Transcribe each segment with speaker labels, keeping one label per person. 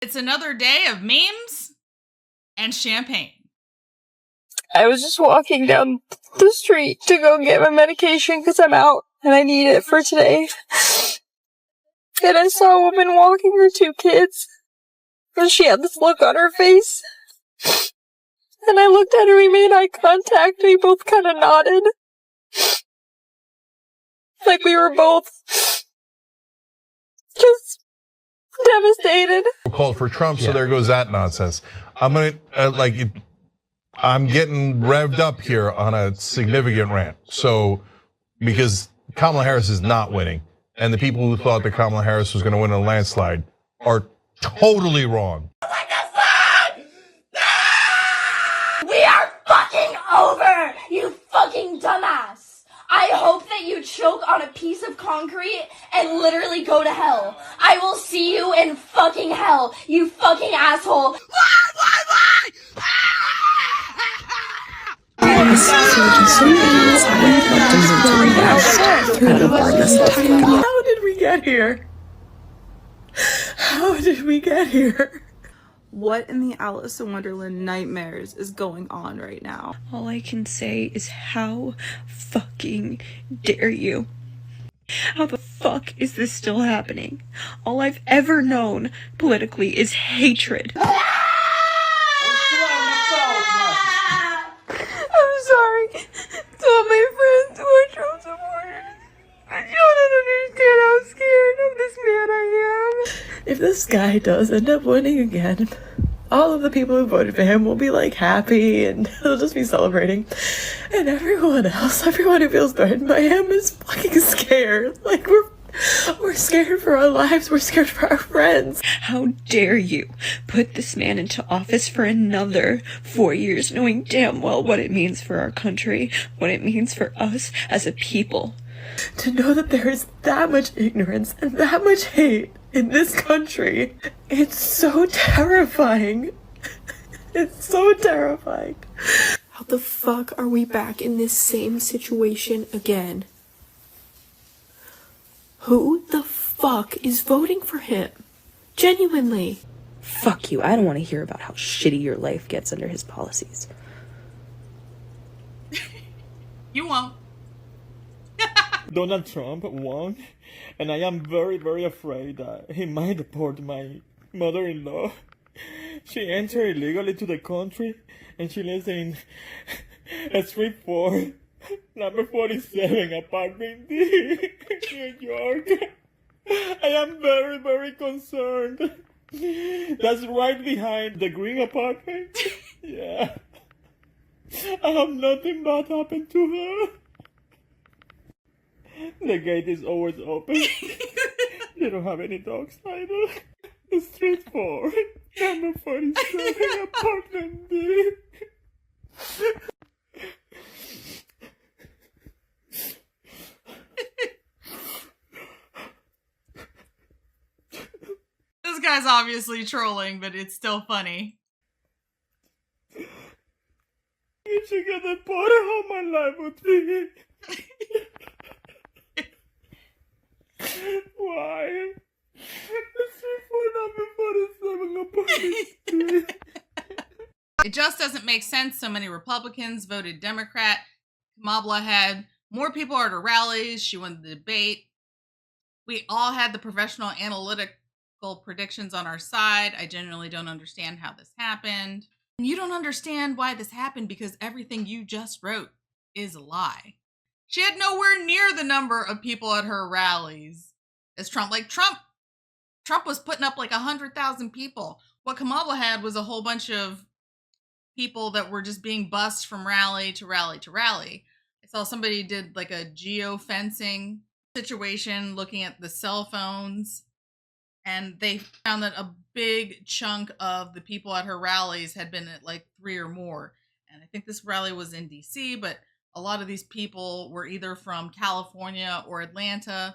Speaker 1: It's another day of memes and champagne.
Speaker 2: I was just walking down the street to go get my medication because I'm out and I need it for today. And I saw a woman walking her 2 kids. And she had this look on her face. And I looked at her, we made eye contact, and we both kind of nodded. Like we were both just devastated.
Speaker 3: Called for Trump, so there goes that nonsense. I'm getting revved up here on a significant rant. So, because Kamala Harris is not winning, and the people who thought that Kamala Harris was going to win a landslide are totally wrong.
Speaker 4: What the fuck? We are fucking over, you fucking dumbass. I hope that you choke on a piece of concrete and literally go to hell. I will see you in fucking hell, you fucking asshole. Why?
Speaker 5: How did we get here? How did we get here? What in the Alice in Wonderland nightmares is going on right now?
Speaker 6: All I can say is how fucking dare you? How the fuck is this still happening? All I've ever known politically is hatred.
Speaker 5: I'm sorry to all my friends who are Trump supporters. I don't understand how scared of this man I am. If this guy does end up winning again, all of the people who voted for him will be like happy and they'll just be celebrating. And everyone else, everyone who feels threatened by him is fucking scared. Like we're scared for our lives, we're scared for our friends.
Speaker 6: How dare you put this man into office for another 4 years, knowing damn well what it means for our country, what it means for us as a people.
Speaker 5: To know that there is that much ignorance and that much hate in this country, it's so terrifying. It's so terrifying.
Speaker 7: How the fuck are we back in this same situation again? Who the fuck is voting for him? Genuinely.
Speaker 8: Fuck you, I don't want to hear about how shitty your life gets under his policies.
Speaker 1: You won't.
Speaker 9: Donald Trump won, and I am very, very afraid that he might deport my mother-in-law. She entered illegally to the country, and she lives in Street 4, number 47, apartment D, New York. I am very, very concerned. That's right behind the green apartment. Yeah. I hope nothing bad happened to her. The gate is always open. They don't have any dogs either. Street 4, number 47, apartment D.
Speaker 1: This guy's obviously trolling, but it's still funny.
Speaker 9: You should get the part of how my life would be. Why?
Speaker 1: It just doesn't make sense. So many Republicans voted Democrat. Kamala had more people at her rallies. She won the debate. We all had the professional analytical predictions on our side. I genuinely don't understand how this happened. And you don't understand why this happened because everything you just wrote is a lie. She had nowhere near the number of people at her rallies as Trump. Like Trump was putting up like 100,000 people. What Kamala had was a whole bunch of people that were just being bussed from rally to rally to rally. I saw somebody did like a geo-fencing situation looking at the cell phones, and they found that a big chunk of the people at her rallies had been at like 3 or more. And I think this rally was in DC, but a lot of these people were either from California or Atlanta.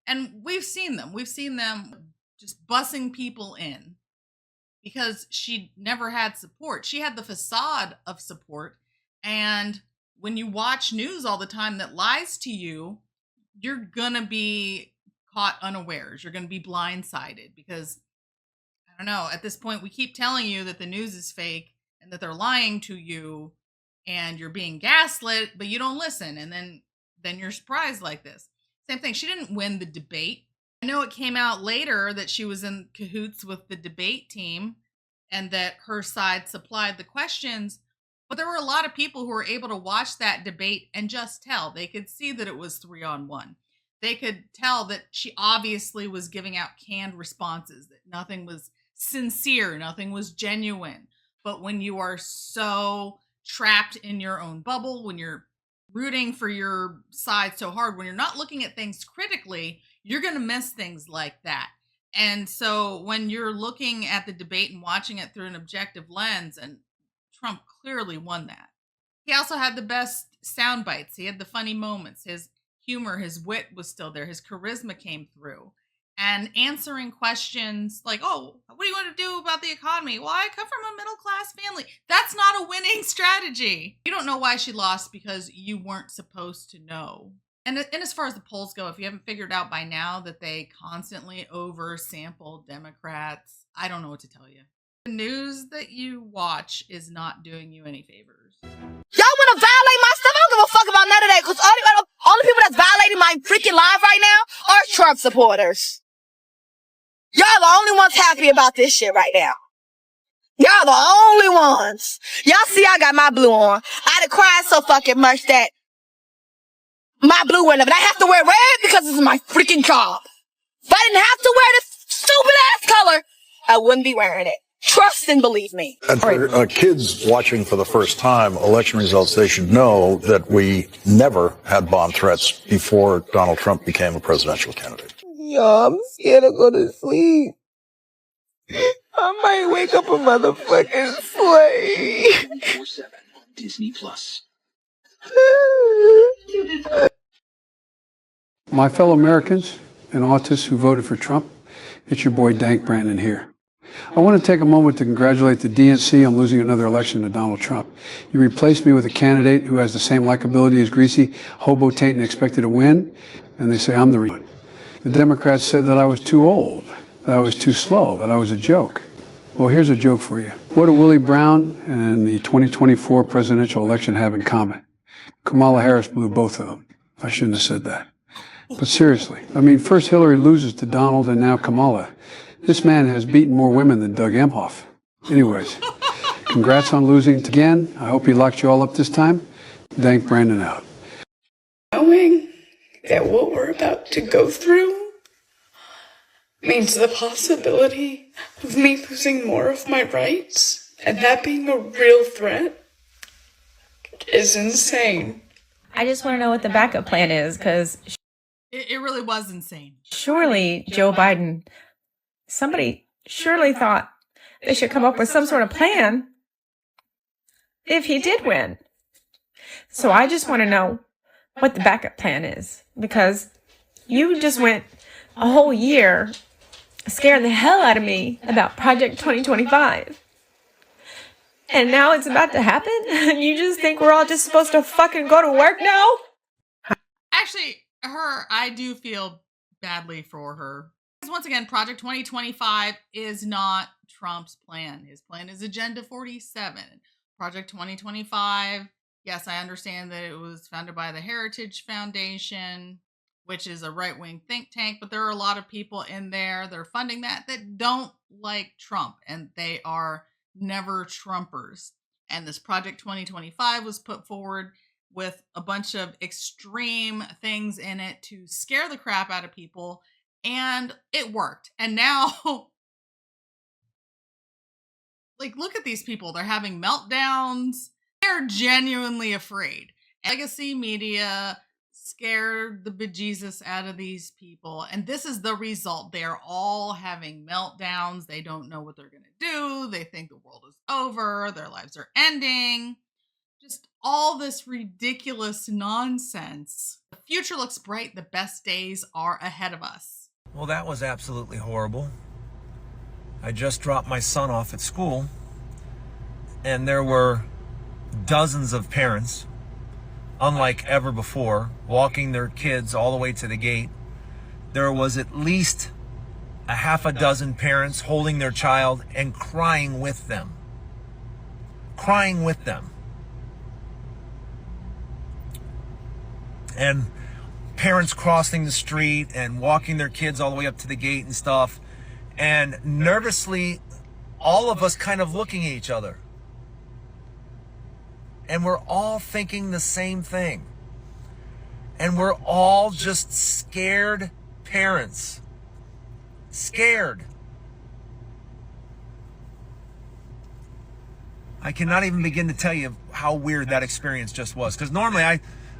Speaker 1: And we've seen them. We've seen them just bussing people in because she never had support. She had the facade of support. And when you watch news all the time that lies to you, you're going to be caught unawares. You're going to be blindsided because I don't know. At this point, we keep telling you that the news is fake and that they're lying to you and you're being gaslit, but you don't listen. And then you're surprised like this. Same thing. She didn't win the debate. I know it came out later that she was in cahoots with the debate team and that her side supplied the questions. But there were a lot of people who were able to watch that debate and just tell. They could see that it was 3-on-1. They could tell that she obviously was giving out canned responses, that nothing was sincere, nothing was genuine. But when you are so trapped in your own bubble, when you're rooting for your side so hard, when you're not looking at things critically, you're going to miss things like that. And so when you're looking at the debate and watching it through an objective lens, and Trump clearly won that. He also had the best sound bites. He had the funny moments. His humor, his wit was still there. His charisma came through. And answering questions like, oh, what do you want to do about the economy? Well, I come from a middle-class family. That's not a winning strategy. You don't know why she lost because you weren't supposed to know. And as far as the polls go, if you haven't figured out by now that they constantly oversample Democrats, I don't know what to tell you. The news that you watch is not doing you any favors.
Speaker 10: Y'all want to violate my stuff? I don't give a fuck about none of that, because all the people that's violating my freaking life right now are Trump supporters. Y'all the only ones happy about this shit right now. Y'all the only ones. Y'all see I got my blue on. I done cried so fucking much that my blue went up. And I have to wear red because this is my freaking job. If I didn't have to wear this stupid ass color, I wouldn't be wearing it. Trust and believe me.
Speaker 11: And for kids watching for the first time election results, they should know that we never had bomb threats before Donald Trump became a presidential candidate.
Speaker 2: Yo, I'm scared to go to sleep. I might wake up a motherfucking slave.
Speaker 12: Disney Plus.
Speaker 13: My fellow Americans and autists who voted for Trump, it's your boy Dank Brandon here. I want to take a moment to congratulate the DNC on losing another election to Donald Trump. You replaced me with a candidate who has the same likability as Greasy, hobo taint, and expected to win, and they say I'm the reason. The Democrats said that I was too old, that I was too slow, that I was a joke. Well, here's a joke for you. What do Willie Brown and the 2024 presidential election have in common? Kamala Harris blew both of them. I shouldn't have said that. But seriously, I mean, first Hillary loses to Donald and now Kamala. This man has beaten more women than Doug Emhoff. Anyways, congrats on losing again. I hope he locked you all up this time. Dank Brandon out.
Speaker 5: Knowing that what we're about to go through means the possibility of me losing more of my rights, and that being a real threat is insane.
Speaker 14: I just want to know what the backup plan is, because
Speaker 1: it really was insane.
Speaker 14: Surely Joe Biden, somebody surely thought they should come up with some sort of plan if he did win. So I just want to know what the backup plan is, because you just went a whole year scaring the hell out of me about Project 2025. And now it's about to happen? You just think we're all just supposed to fucking go to work now?
Speaker 1: Actually, I do feel badly for her. Because once again, Project 2025 is not Trump's plan. His plan is Agenda 47. Project 2025, yes, I understand that it was founded by the Heritage Foundation, which is a right-wing think tank, but there are a lot of people in there that are funding that don't like Trump, and they are never Trumpers. And this Project 2025 was put forward with a bunch of extreme things in it to scare the crap out of people, and it worked. And now, like, look at these people. They're having meltdowns. They're genuinely afraid. Legacy media scared the bejesus out of these people. And this is the result. They're all having meltdowns. They don't know what they're going to do. They think the world is over. Their lives are ending. Just all this ridiculous nonsense. The future looks bright. The best days are ahead of us.
Speaker 15: Well, that was absolutely horrible. I just dropped my son off at school, and there were dozens of parents, unlike ever before, walking their kids all the way to the gate. There was at least a half a dozen parents holding their child and crying with them. Crying with them. And parents crossing the street and walking their kids all the way up to the gate and stuff. And nervously, all of us kind of looking at each other. And we're all thinking the same thing. And we're all just scared parents. Scared. I cannot even begin to tell you how weird that experience just was. Because normally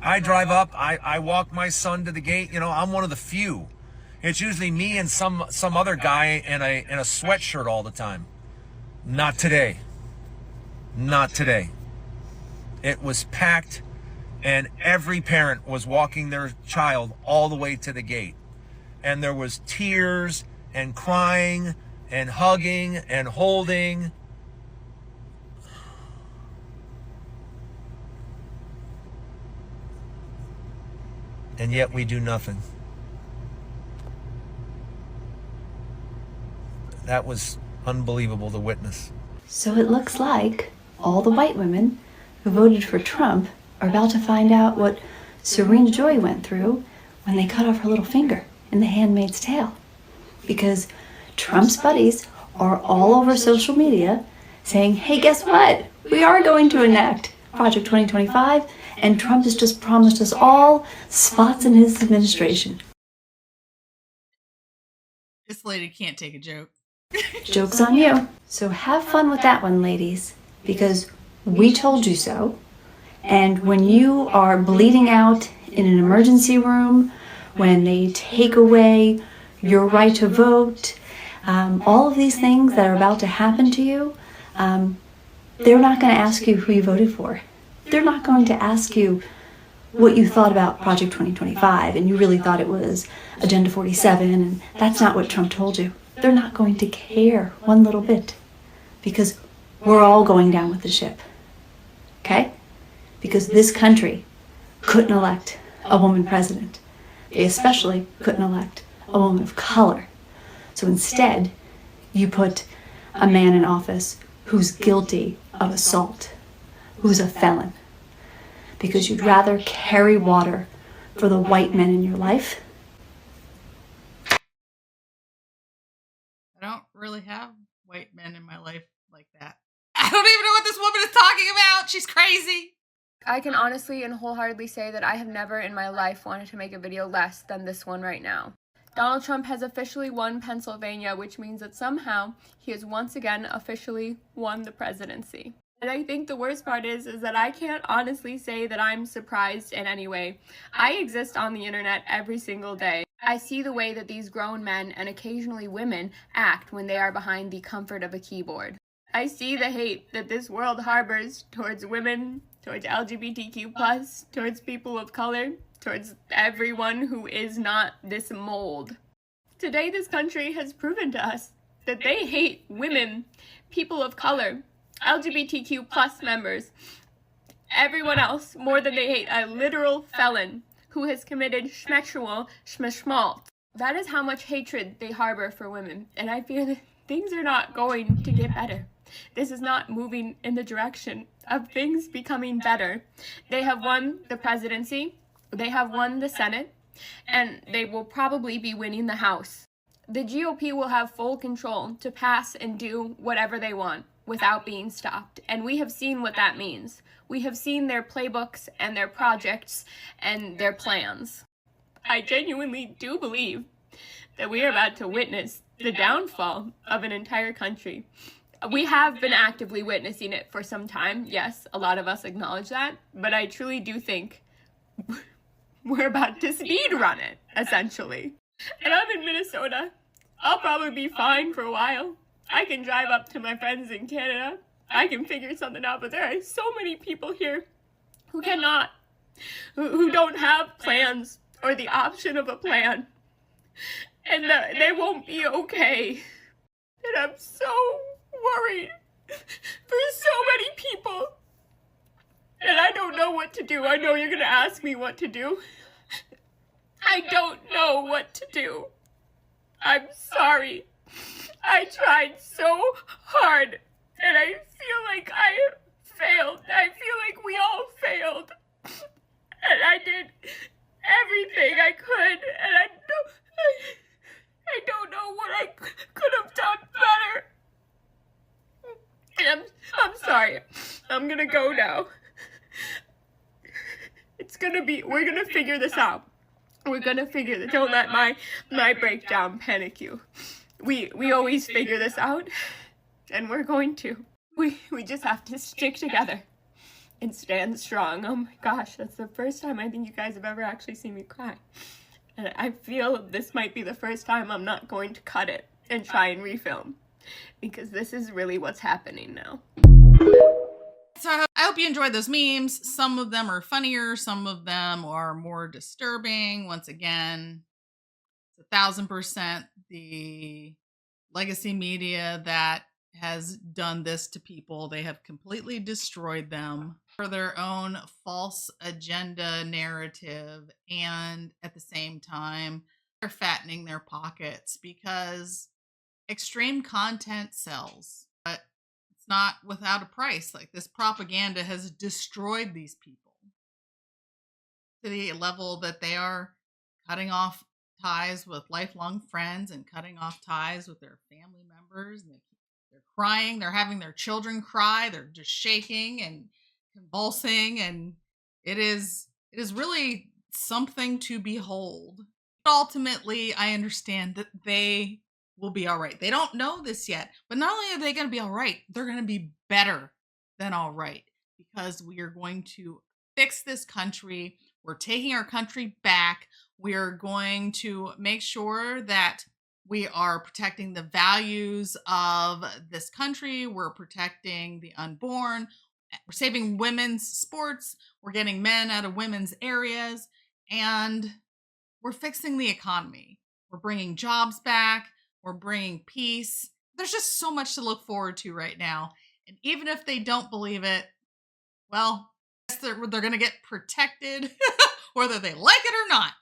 Speaker 15: I drive up, I walk my son to the gate. You know, I'm one of the few. It's usually me and some other guy in a sweatshirt all the time. Not today. Not today. It was packed, and every parent was walking their child all the way to the gate. And there was tears and crying and hugging and holding. And yet we do nothing. That was unbelievable to witness.
Speaker 12: So it looks like all the white women who voted for Trump are about to find out what Serena Joy went through when they cut off her little finger in The Handmaid's Tale. Because Trump's buddies are all over social media saying, hey, guess what? We are going to enact Project 2025, and Trump has just promised us all spots in his administration.
Speaker 1: This lady can't take a joke.
Speaker 12: Joke's on you. So have fun with that one, ladies, because we told you so. And when you are bleeding out in an emergency room, when they take away your right to vote, all of these things that are about to happen to you, they're not going to ask you who you voted for. They're not going to ask you what you thought about Project 2025 and you really thought it was Agenda 47, and that's not what Trump told you. They're not going to care one little bit because we're all going down with the ship. Okay? Because this country couldn't elect a woman president. They especially couldn't elect a woman of color. So instead, you put a man in office who's guilty of assault, who's a felon, because you'd rather carry water for the white men in your life.
Speaker 1: I don't really have white men in my life like that. I don't even know what this woman is talking about. She's crazy.
Speaker 16: I can honestly and wholeheartedly say that I have never in my life wanted to make a video less than this one right now. Donald Trump has officially won Pennsylvania, which means that somehow he has once again officially won the presidency. And I think the worst part is that I can't honestly say that I'm surprised in any way. I exist on the internet every single day. I see the way that these grown men and occasionally women act when they are behind the comfort of a keyboard. I see the hate that this world harbors towards women, towards LGBTQ+, towards people of color, towards everyone who is not this mold. Today, this country has proven to us that they hate women, people of color, LGBTQ+ members, everyone else more than they hate a literal felon who has committed schmexual schmishmalt. That is how much hatred they harbor for women, and I fear that things are not going to get better. This is not moving in the direction of things becoming better. They have won the presidency, they have won the Senate, and they will probably be winning the House. The GOP will have full control to pass and do whatever they want without being stopped, and we have seen what that means. We have seen their playbooks and their projects and their plans. I genuinely do believe that we are about to witness the downfall of an entire country. We have been actively witnessing it for some time. Yes, a lot of us acknowledge that, but I truly do think we're about to speed run it, essentially. And I'm in Minnesota. I'll probably be fine for a while. I can drive up to my friends in Canada. I can figure something out, but there are so many people here who cannot, who don't have plans or the option of a plan. And they won't be okay. And I'm so worried for so many people. And I don't know what to do. I know you're going to ask me what to do. I don't know what to do. I'm sorry. I tried so hard, and I feel like I failed. I feel like we all failed. And I did everything I could, and I don't know what I could have done better. And I'm sorry. I'm gonna go now. We're gonna figure this out. We're gonna figure this. Don't let my breakdown panic you. We always figure this out, and we're going to. We just have to stick together and stand strong. Oh my gosh, that's the first time I think you guys have ever actually seen me cry. And I feel this might be the first time I'm not going to cut it and try and refilm, because this is really what's happening now.
Speaker 1: So I hope you enjoyed those memes. Some of them are funnier, some of them are more disturbing. Once again, it's 1,000% the legacy media that has done this to people. They have completely destroyed them for their own false agenda narrative, and at the same time, they're fattening their pockets because extreme content sells. But it's not without a price. Like, this propaganda has destroyed these people to the level that they are cutting off ties with lifelong friends and cutting off ties with their family members. And they're crying. They're having their children cry. They're just shaking and convulsing. And it is really something to behold. But ultimately, I understand that they will be all right. They don't know this yet, but not only are they going to be all right, they're going to be better than all right, because we are going to fix this country. We're taking our country back. We're going to make sure that we are protecting the values of this country. We're protecting the unborn. We're saving women's sports. We're getting men out of women's areas. And we're fixing the economy. We're bringing jobs back. We're bringing peace. There's just so much to look forward to right now. And even if they don't believe it, well, they're going to get protected, whether they like it or not.